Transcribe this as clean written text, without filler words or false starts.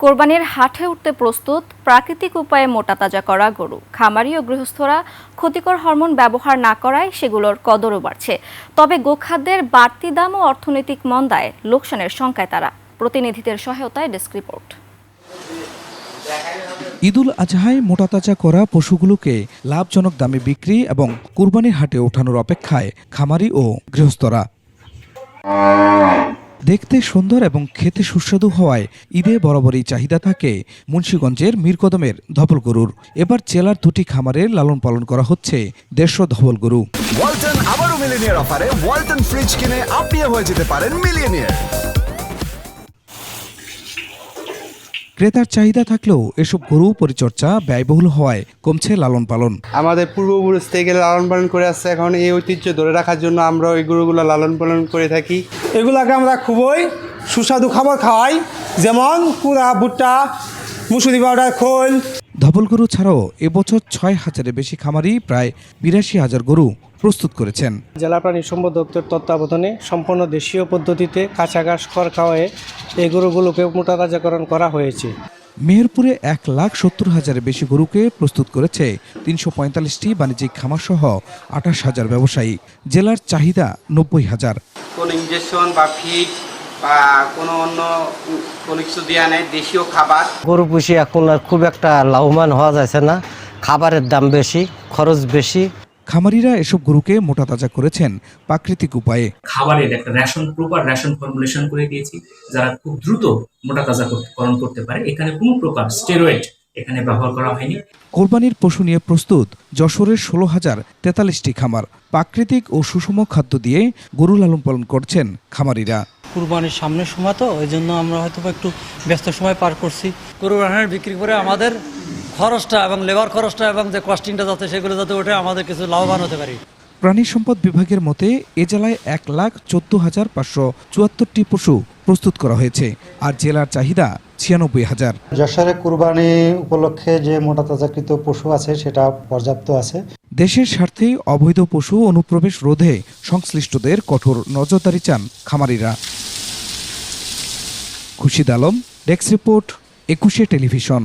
কোরবানির হাটে উঠতে প্রস্তুত প্রাকৃতিক উপায়ে মোটা তাজা করা গরু। খামারি ও গৃহস্থরা ক্ষতিকর হরমোন ব্যবহার না করায় সেগুলোর কদরও বাড়ছে। তবে গোখাদ্যের বাড়তি দাম ও অর্থনৈতিক মন্দায় লোকসানের শঙ্কায় তারা। প্রতিনিধিদের সহায়তায় ডেস্ক রিপোর্ট। ঈদুল আজহায় মোটা তাজা করা পশুগুলোকে লাভজনক দামে বিক্রি এবং কুরবানির হাটে ওঠানোর অপেক্ষায় খামারি ও গৃহস্থরা। দেখতে সুন্দর এবং খেতে সুস্বাদু হওয়ায় ঈদে বরাবরই চাহিদা থাকে মুন্সিগঞ্জের মীরকদমের ধবল গরুর। এবার জেলার দুটি খামারে লালন পালন করা হচ্ছে 150 ধবল গরু। ওয়ালটন আবারও মিলিয়নিয়ার অফারে ওয়ালটন ফ্রিজ কিনে আপনিও হয়ে যেতে পারেন মিলিয়নিয়ার। ক্রেতার চাহিদা থাকলেও এসব গরু পরিচর্যা ব্যয়বহুল হওয়ায় কমছে লালন পালন। আমাদের পূর্বপুরুষ থেকে লালন পালন করে আসছে, এখন এই ঐতিহ্য ধরে রাখার জন্য আমরা ওই গরুগুলো লালন পালন করে থাকি। এগুলাকে আমরা খুবই সুস্বাদু খাবার খাওয়াই, যেমন কুড়া, ভুট্টা, মুসুরি পাউডার, খোল। ধবল গরু ছাড়াও এবছর 6,000-এর বেশি খামারি প্রায় 82,000 গরু প্রস্তুত করেছেন। জেলা প্রাণী সম্পদ দপ্তর তত্ত্বাবধানে সম্পূর্ণ দেশীয় পদ্ধতিতে কাঁচা ঘাস খড় খাওয়ায়ে এই গরুগুলোকে মোটা তাজাকরণ করা হয়েছে। মেহেরপুরে 1,70,000-এর বেশি গরুকে প্রস্তুত করেছে 345টি বাণিজ্যিক খামার সহ 28,000 ব্যবসায়ী। জেলার চাহিদা 90,000। কোনো ইনজেকশন বা ফিড বা কোনো অন্য কোনো কিছু দেওয়া নেই, দেশীয় খাবার। গরু পুষি এখন আর খুব একটা লাভবান হওয়া যাচ্ছে না, খাবারের দাম বেশি, খরচ বেশি। খামারিরা এসব গরুকে মোটা তাজা করেছেন প্রাকৃতিক উপায়ে। খাবারের একটা প্রপার রেশন ফর্মুলেশন করে দিয়েছি, যারা খুব দ্রুত মোটা তাজাকরণ করতে পারে। এখানে কোনো প্রকার স্টেরয়েড এখানে ব্যবহার করা হয়নি। কোরবানির পশু নিয়ে প্রস্তুত যশোরের 16,043টি খামার। প্রাকৃতিক ও সুষম খাদ্য দিয়ে গরু লালন পালন করছেন খামারিরা। কুরবানির সামনের সময় তো ওই জন্য আমরা হয়তো একটু ব্যস্ত সময় পার করছি। কুরবানির বিক্রি করে আমাদের খরচটা এবং লেবার খরচটা এবং যে কস্টিংটা যাতে সেগুলো যাতে ওঠে, আমাদের কিছু লাভবান হতে পারি। প্রাণী সম্পদ বিভাগের মতে এ জেলায় 1,14,574টি পশু প্রস্তুত করা হয়েছে, আর জেলার চাহিদা 96,000। যশোরে কুরবানি উপলক্ষে যে মোটা তাজাকৃত পশু আছে সেটা পর্যাপ্ত আছে। দেশের স্বার্থে অবৈধ পশু অনুপ্রবেশ রোধে সংশ্লিষ্টদের কঠোর নজরদারি চান খামারিরা। Khurshid Alam, desk report, 21 television.